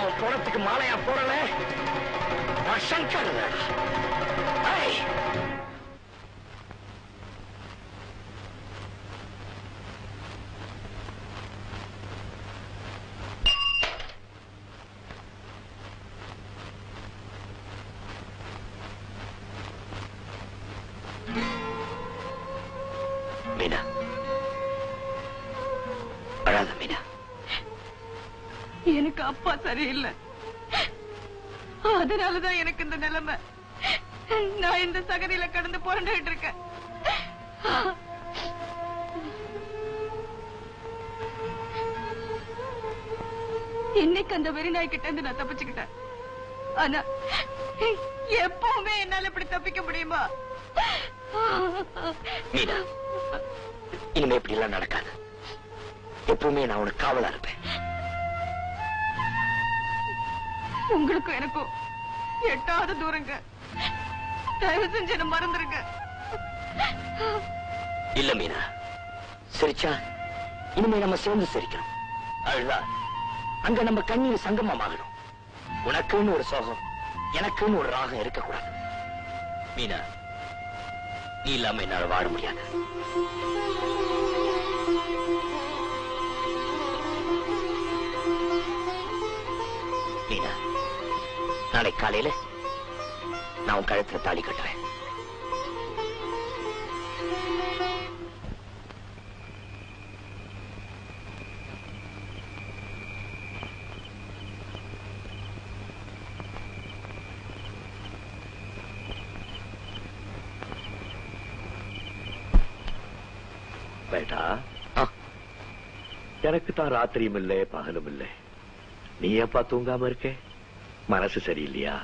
நான் உன் பணத்துக்கு மாலையா போறல சங்கர். மீனா, அழாத மீனா. எனக்கு அப்பா சரியில்லை, அதனாலதான் எனக்கு இந்த நிலைமை. நான் இந்த சகதியில கடந்து புரண்டுகிட்டு இருக்கேன். இன்னைக்கு அந்த வெறிநாய் கிட்ட இருந்து நான் தப்பிச்சுக்கிட்டேன். ஆனா எப்பவுமே என்னால இப்படி தப்பிக்க முடியுமா? மீனா, இனிமே இப்படி எல்லாம் நடக்காது. எப்பவுமே நான் உனக்கு காவலா இருப்பேன். உங்களுக்கும் எனக்கும் எட்டாவது தூரங்க. தயவு செஞ்சு என்ன மறந்துருங்க. இல்ல மீனா, சிரிச்சா இனிமே நம்ம சேர்ந்து சிரிக்கணும். அழுதா அங்க நம்ம கண்ணீர் சங்கமமாகணும். உனக்குன்னு ஒரு சோகம், எனக்குன்னு ஒரு ராகம் இருக்கக்கூடாது. மீனா, நீ இல்லாம என்னால வாழ முடியாது. மீனா, நாளை காலையில நான் உன் கழுத்துல தாலி கட்டுறேன். பேட்டா, எனக்கு தான் ராத்திரியும் இல்லை பகலும் இல்லை. நீ ஏப்பா தூங்காம இருக்க? மனசு சரியில்லையா?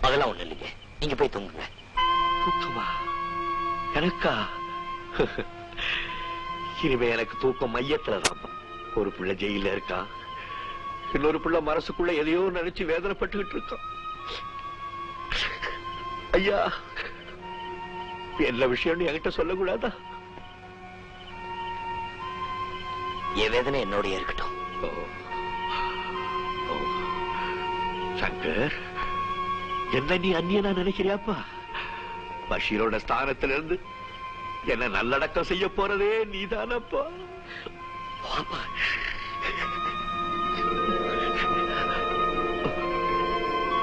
அதெல்லாம் ஒண்ணு இல்லைங்க, நீங்க போய் தூங்குங்க. தூக்கமா? எனக்கா? இனிமே எனக்கு தூக்கம் மையத்துலதான். ஒரு பிள்ளை ஜெயில இருக்கா, இன்னொரு பிள்ளை மனசுக்குள்ள எதையோ நினைச்சு வேதனைப்பட்டுக்கிட்டு இருக்கான். ஐயா, என்ன விஷயம் என்கிட்ட சொல்லக்கூடாதா? என் வேதனை என்னோடய இருக்கட்டும். சங்கர், என்ன நீ அந்நியனா நினைக்கிறியாப்பா? பஷீரோட ஸ்தானத்துல இருந்து என்ன நல்லடக்கம் செய்ய போறதே நீதானப்பா.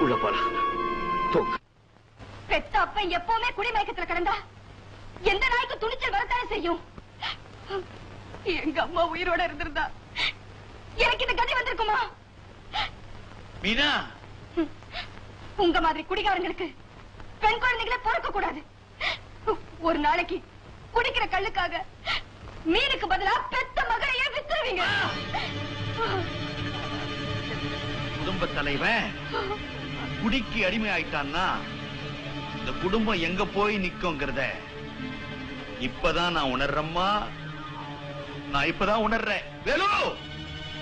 உள்ள போலாம். பெத்த அப்ப எப்பவுமே குடிமயக்கத்துல கிடந்தா எந்த நாய்க்கு துணிச்சல் வரத்தானே செய்யும். எங்க அம்மா உயிரோட இருந்திருந்தா எனக்கு இந்த கதி வந்திருக்குமா? மீனா, உங்க மாதிரி குடிகாரங்களுக்கு பெண் குழந்தைகளை பொறுக்க கூடாது. ஒரு நாளைக்கு குடிக்கிற கல்லுக்காக மீனுக்கு பதிலா பெத்த மகளையே வித்துருவீங்க. குடும்ப தலைவன் குடிக்கு அடிமை ஆயிட்டான்னா இந்த குடும்பம் எங்க போய் நிக்கும்ங்கிறத இப்பதான் நான் உணர்றேம்மா. நான் இப்பதான் உணர்றேன். வேலு,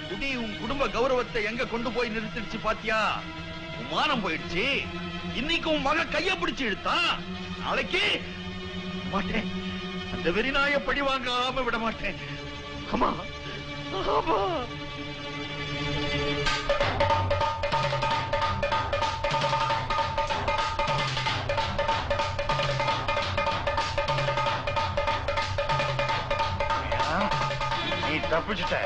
குடி உன் குடும்ப கௌரவத்தை எங்க கொண்டு போய் நிறுத்திடுச்சு பாத்தியா? உன் மானம் போயிடுச்சு. இன்னைக்கு உன் மகன் கைய பிடிச்சு இழுத்தா, நாளைக்கு மாட்டேன். அந்த வெறிநாய பழி வாங்காம விட மாட்டேன். ஆமா ஆமா. நீ தப்பிச்சுட்ட.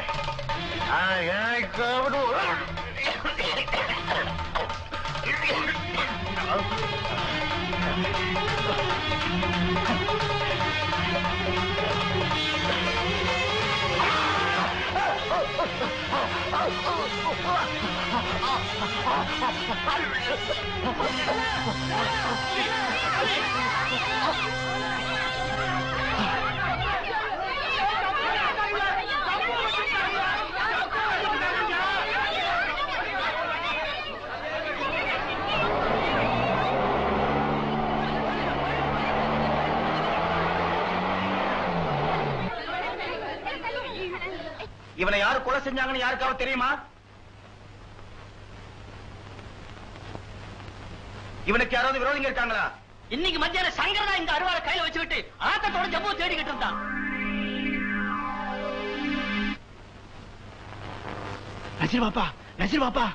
இவனை யாரு கொலை செஞ்சாங்கன்னு யாருக்காவது தெரியுமா? இவனுக்கு யாராவது விரோதிங்க இருக்காங்களா? இன்னைக்கு மத்தியானம் சங்கரனா இந்த அருவாளை கையில வச்சுக்கிட்டு ஆத்தத்தோட ஜம்பு தேடிக்கிட்டு இருந்தான். நசீர் பாப்பா, நசீர் பாப்பா,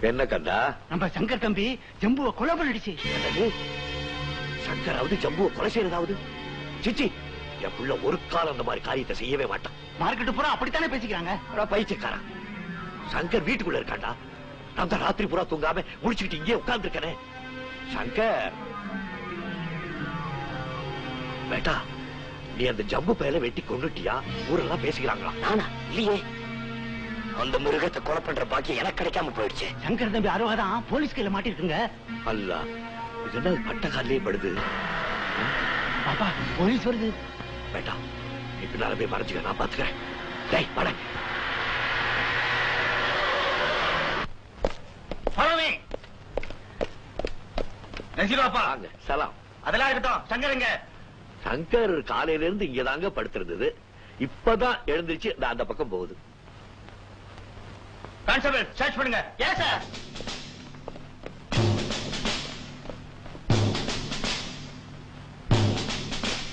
என்ன கண்டா? நம்ம சங்கர் தம்பி ஜம்புவை கொலை பண்ணிடுச்சு. சங்கராவது ஜம்புவை கொலை செய்யறதாவது? சிச்சி, என் புள்ள ஒரு காலம் அந்த மாதிரி காரியத்தை செய்யவே மாட்டான். மார்க்கெட்டு பூரா அப்படித்தானே பேசிக்கிறாங்க. பைத்தியக்காரன். சங்கர் வீட்டுக்குள்ள இருக்காண்டா. நான் தான் ராத்திரி பூரா தூங்காம முடிச்சுக்கிட்டு இங்கே உட்கார்ந்து இருக்கேனே. சங்கர் பேட்டா, நீ அந்த ஜம்பு பயல வெட்டி கொண்டுட்டியா? ஊரெல்லாம் பேசிக்கிறாங்களா? நானா? இல்லையே. அந்த மிருகத்தை கொலை பண்ற பாக்கி எனக்கு கிடைக்காம போயிடுச்சு. சங்கர் தம்பி அறுவாதான் போலீஸ் கையில மாட்டிருக்குங்க. அல்ல, இது என்ன பட்டக்காலே படுது? பாப்பா, போலீஸ் வருது. பேட்டா, நீ பின்னால போய் மறைச்சுக்க, நான் பாத்துக்கிறேன். டேய், வாடா. வாங்க, சலாம். அதெல்லாம் இருக்கட்டும். சங்கருங்க. சங்கர் காலையில இருந்து இங்கதாங்க படுத்திருந்தது. இப்பதான் எழுந்திருச்சு அந்த பக்கம் போகுது. கான்ஸ்டபிள், சர்ச் பண்ணுங்க. Yes sir.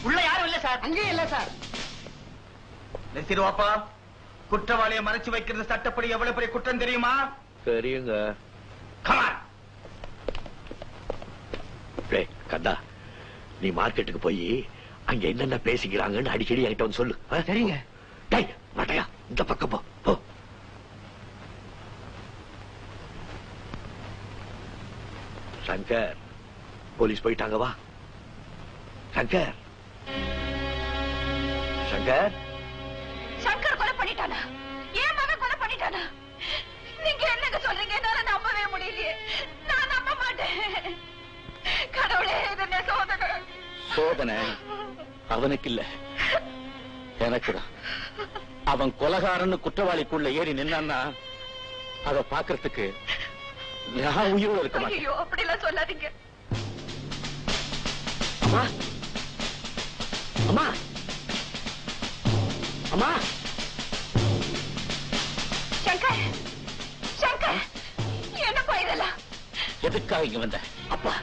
உள்ள யாரும் இல்ல சார். அங்கேயும் இல்ல சார். நிறுத்திடுவாப்பா. குற்றவாளியை மறைச்சு வைக்கிறது சட்டப்படி எவ்வளவு பெரிய குற்றம் தெரியுமா? தெரியுங்க. கமான். டேய் கந்தா, நீ மார்க்கெட்டுக்கு போய் அங்க என்னென்ன பேசிக்கிறாங்கன்னு அடிக்கடி என்கிட்ட வந்து சொல்லு. சரிங்க. டேய் மாட்டையா, இந்த பக்கம் போ. போ. சங்கர், போலீஸ் போயிட்டாங்க, வா. சங்கர், சங்கர். சங்கர் கொலை பண்ணிட்டானா? ஏன் மகன் கொலை பண்ணிட்டானா? நீங்க என்னங்க சொல்றீங்க? என்னால நம்பவே முடியலையே. நான் நம்ப மாட்டேன். கடவுளே, இது என்ன சோதனை? சோதனை அவனுக்கு இல்ல, எனக்குதான். அவன் கொலகாரன்னு குற்றவாளிக்குள்ள ஏறி நின்னான்னா அத பாக்குறதுக்கு நான் உயிரோட இருக்க மாட்டேன். ஐயோ, அப்படி எல்லாம் சொல்லாதீங்க. அம்மா, அம்மா, அம்மா. சங்கர், சங்கர், என்னப்பா இதெல்லாம்? எதுக்காக இங்க வந்த? அப்பா,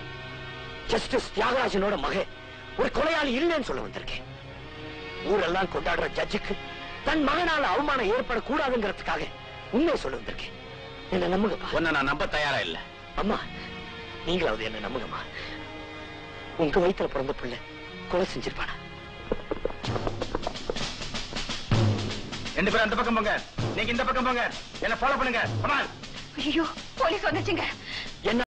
ஜஸ்டிஸ் தியாகராஜனோட மகன் ஒரு கொலையாளி இல்லைன்னு சொல்ல வந்திருக்கேன். ஊரெல்லாம் கொண்டாடுற ஜட்ஜுக்கு தன் மகனால அவமானம் ஏற்படக்கூடாதுங்கிறதுக்காக உண்மையை சொல்ல வந்திருக்கேன். என்ன நம்புங்கப்பா. உன்னை நான் நம்ப தயாரா இல்ல. அம்மா, நீங்களாவது என்ன நம்புங்கம்மா. உங்க வயித்துல பிறந்த பிள்ளை கொலை செஞ்சிருப்பானா? ரெண்டு பேரும் அந்த பக்கம் போங்க, நீங்க இந்த பக்கம் போங்க. என்ன ஃபாலோ பண்ணுங்க. கமான். ஐயோ, போலீஸ் வந்துச்சுங்க. என்ன